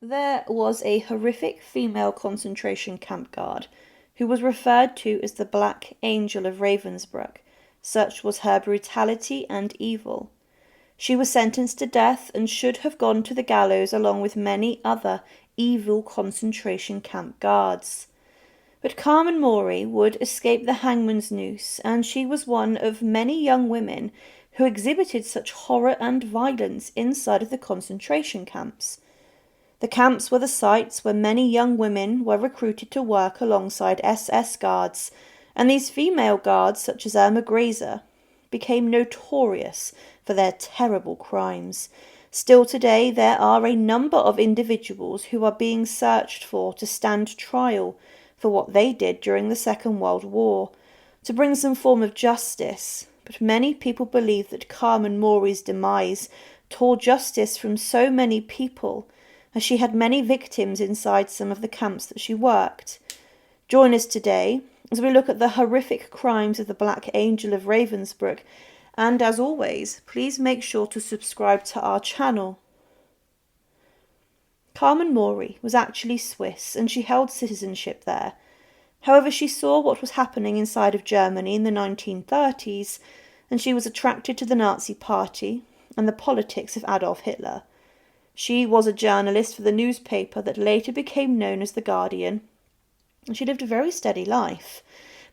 There was a horrific female concentration camp guard who was referred to as the Black Angel of Ravensbruck. Such was her brutality and evil. She was sentenced to death and should have gone to the gallows along with many other evil concentration camp guards. But Carmen Mory would escape the hangman's noose, and she was one of many young women who exhibited such horror and violence inside of the concentration camps. The camps were the sites where many young women were recruited to work alongside SS guards, and these female guards, such as Irma Grazer, became notorious for their terrible crimes. Still today, there are a number of individuals who are being searched for to stand trial for what they did during the Second World War, to bring some form of justice. But many people believe that Carmen Mory's demise tore justice from so many people, as she had many victims inside some of the camps that she worked. Join us today as we look at the horrific crimes of the Black Angel of Ravensbruck, and as always, please make sure to subscribe to our channel. Carmen Mory was actually Swiss, and she held citizenship there. However, she saw what was happening inside of Germany in the 1930s, and she was attracted to the Nazi Party and the politics of Adolf Hitler. She was a journalist for the newspaper that later became known as The Guardian, and she lived a very steady life.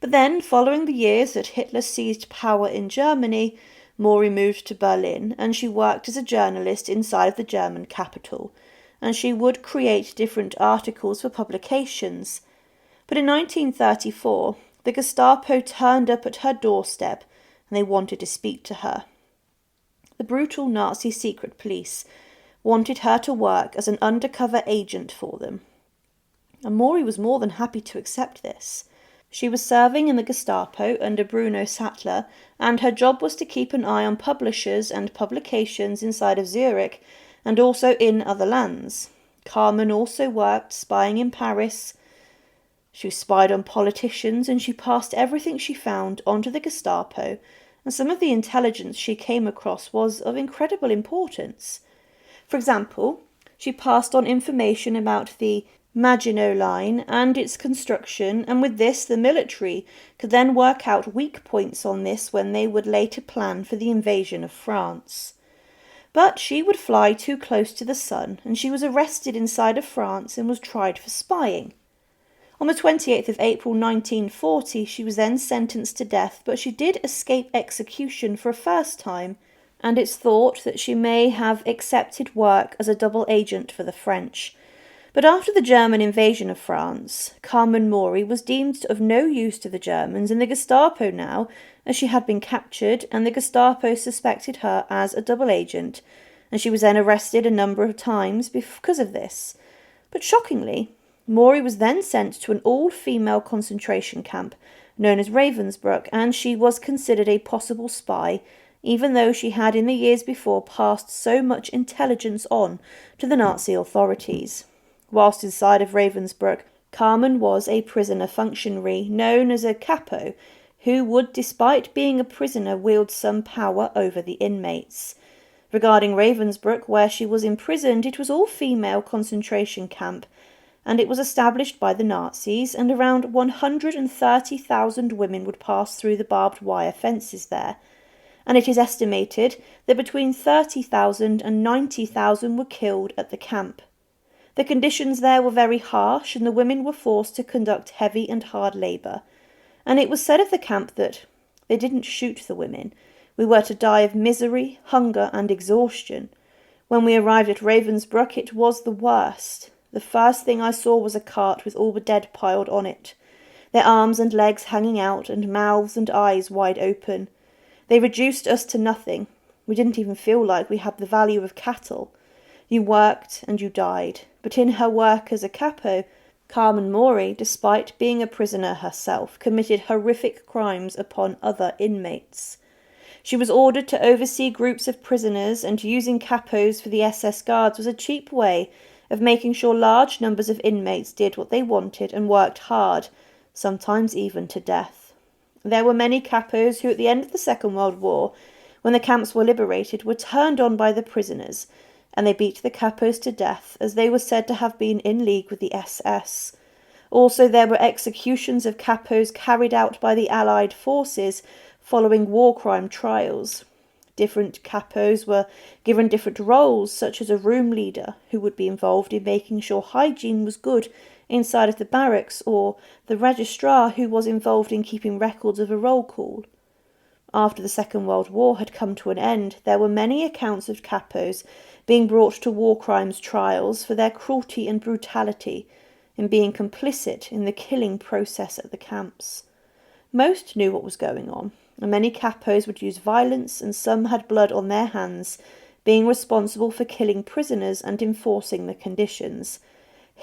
But then, following the years that Hitler seized power in Germany, Mory moved to Berlin, and she worked as a journalist inside of the German capital, and she would create different articles for publications. But in 1934, the Gestapo turned up at her doorstep, and they wanted to speak to her. The brutal Nazi secret police wanted her to work as an undercover agent for them, and Mory was more than happy to accept this. She was serving in the Gestapo under Bruno Sattler, and her job was to keep an eye on publishers and publications inside of Zurich and also in other lands. Carmen also worked spying in Paris. She spied on politicians, and she passed everything she found onto the Gestapo, and some of the intelligence she came across was of incredible importance. For example, she passed on information about the Maginot Line and its construction, and with this the military could then work out weak points on this when they would later plan for the invasion of France. But she would fly too close to the sun, and she was arrested inside of France and was tried for spying. On the 28th of April 1940, she was then sentenced to death, but she did escape execution for a first time, and it's thought that she may have accepted work as a double agent for the French. But after the German invasion of France, Carmen Mory was deemed of no use to the Germans and the Gestapo now, as she had been captured, and the Gestapo suspected her as a double agent, and she was then arrested a number of times because of this. But shockingly, Mory was then sent to an all-female concentration camp known as Ravensbruck, and she was considered a possible spy, even though she had in the years before passed so much intelligence on to the Nazi authorities. Whilst inside of Ravensbruck, Carmen was a prisoner functionary known as a Kapo, who would, despite being a prisoner, wield some power over the inmates. Regarding Ravensbruck, where she was imprisoned, it was all-female concentration camp, and it was established by the Nazis, and around 130,000 women would pass through the barbed wire fences there, and it is estimated that between 30,000 and 90,000 were killed at the camp. The conditions there were very harsh, and the women were forced to conduct heavy and hard labour, and it was said of the camp that they didn't shoot the women. We were to die of misery, hunger and exhaustion. When we arrived at Ravensbruck, it was the worst. The first thing I saw was a cart with all the dead piled on it, their arms and legs hanging out and mouths and eyes wide open. They reduced us to nothing. We didn't even feel like we had the value of cattle. You worked and you died. But in her work as a capo, Carmen Mory, despite being a prisoner herself, committed horrific crimes upon other inmates. She was ordered to oversee groups of prisoners, and using capos for the SS guards was a cheap way of making sure large numbers of inmates did what they wanted and worked hard, sometimes even to death. There were many capos who, at the end of the Second World War, when the camps were liberated, were turned on by the prisoners, and they beat the Kapos to death, as they were said to have been in league with the SS. Also, there were executions of Kapos carried out by the Allied forces following war crime trials. Different Kapos were given different roles, such as a room leader, who would be involved in making sure hygiene was good inside of the barracks, or the registrar, who was involved in keeping records of a roll call. After the Second World War had come to an end, there were many accounts of Kapos being brought to war crimes trials for their cruelty and brutality in being complicit in the killing process at the camps. Most knew what was going on, and many Kapos would use violence, and some had blood on their hands, being responsible for killing prisoners and enforcing the conditions.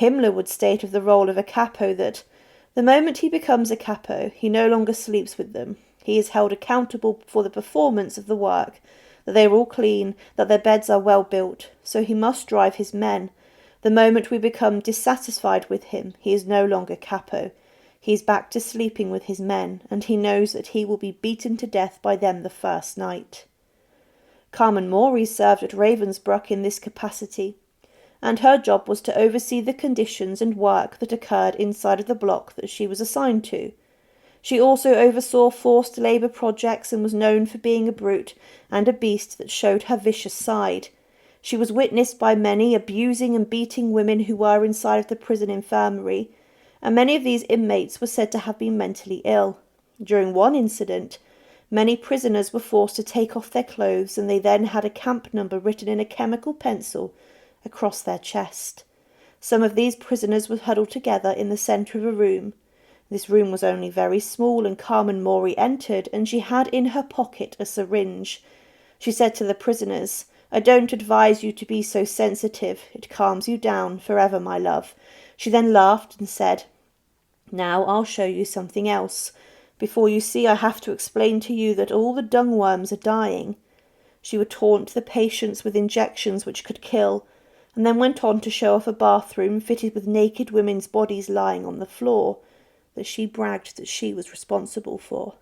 Himmler would state of the role of a Kapo that, the moment he becomes a Kapo, he no longer sleeps with them. He is held accountable for the performance of the work, that they are all clean, that their beds are well built, so he must drive his men. The moment we become dissatisfied with him, he is no longer Kapo. He is back to sleeping with his men, and he knows that he will be beaten to death by them the first night. Carmen Mory served at Ravensbruck in this capacity, and her job was to oversee the conditions and work that occurred inside of the block that she was assigned to. She also oversaw forced labour projects and was known for being a brute and a beast that showed her vicious side. She was witnessed by many abusing and beating women who were inside of the prison infirmary, and many of these inmates were said to have been mentally ill. During one incident, many prisoners were forced to take off their clothes, and they then had a camp number written in a chemical pencil across their chest. Some of these prisoners were huddled together in the centre of a room. This room was only very small, and Carmen Mory entered, and she had in her pocket a syringe. She said to the prisoners, "I don't advise you to be so sensitive. It calms you down forever, my love." She then laughed and said, "Now I'll show you something else. Before you see, I have to explain to you that all the dung worms are dying." She would taunt the patients with injections which could kill, and then went on to show off a bathroom fitted with naked women's bodies lying on the floor, that she bragged that she was responsible for.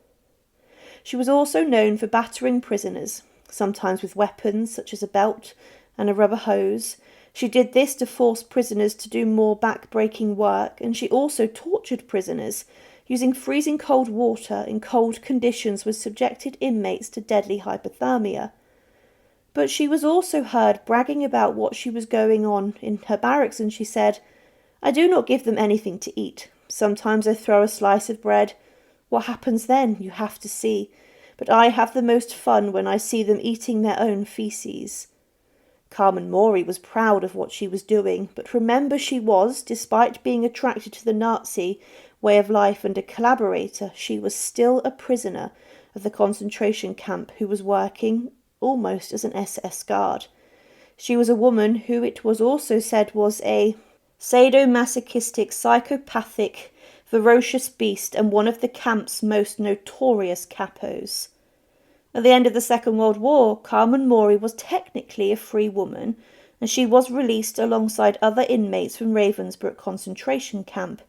She was also known for battering prisoners, sometimes with weapons such as a belt and a rubber hose. She did this to force prisoners to do more back-breaking work, and she also tortured prisoners, using freezing cold water in cold conditions which subjected inmates to deadly hypothermia. But she was also heard bragging about what she was going on in her barracks, and she said, "I do not give them anything to eat. Sometimes I throw a slice of bread. What happens then, you have to see. But I have the most fun when I see them eating their own feces." Carmen Mory was proud of what she was doing, but remember, she was, despite being attracted to the Nazi way of life and a collaborator, she was still a prisoner of the concentration camp who was working almost as an SS guard. She was a woman who it was also said was a sadomasochistic, psychopathic, ferocious beast, and one of the camp's most notorious Kapos. At the end of the Second World War, Carmen Mory was technically a free woman, and she was released alongside other inmates from Ravensbruck concentration camp.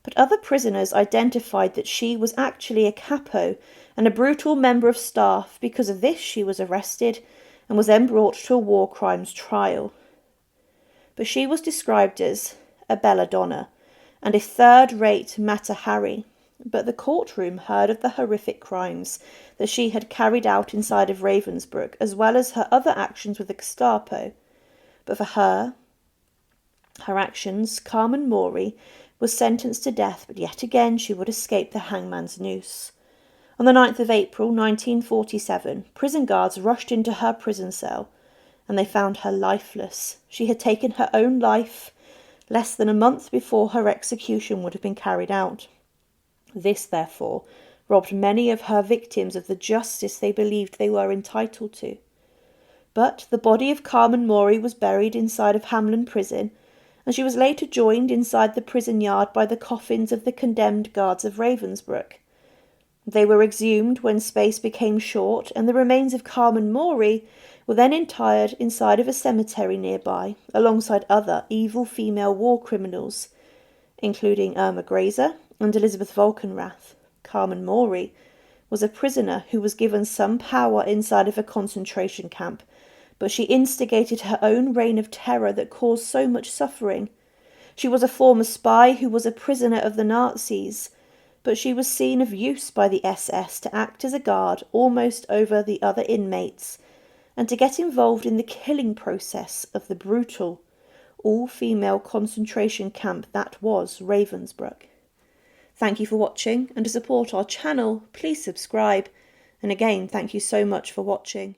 But other prisoners identified that she was actually a Kapo and a brutal member of staff. Because of this, she was arrested and was then brought to a war crimes trial. But she was described as a belladonna and a third-rate Mata Hari. But the courtroom heard of the horrific crimes that she had carried out inside of Ravensbruck, as well as her other actions with the Gestapo. But for her actions, Carmen Mory was sentenced to death, but yet again she would escape the hangman's noose. On the 9th of April 1947, prison guards rushed into her prison cell, and they found her lifeless. She had taken her own life less than a month before her execution would have been carried out. This, therefore, robbed many of her victims of the justice they believed they were entitled to. But the body of Carmen Mory was buried inside of Hamlin Prison, and she was later joined inside the prison yard by the coffins of the condemned guards of Ravensbruck. They were exhumed when space became short, and the remains of Carmen Mory were then interred inside of a cemetery nearby, alongside other evil female war criminals, including Irma Grazer and Elizabeth Volkenrath. Carmen Mory was a prisoner who was given some power inside of a concentration camp, but she instigated her own reign of terror that caused so much suffering. She was a former spy who was a prisoner of the Nazis, but she was seen of use by the SS to act as a guard almost over the other inmates and to get involved in the killing process of the brutal, all-female concentration camp that was Ravensbruck. Thank you for watching, and to support our channel, please subscribe. And again, thank you so much for watching.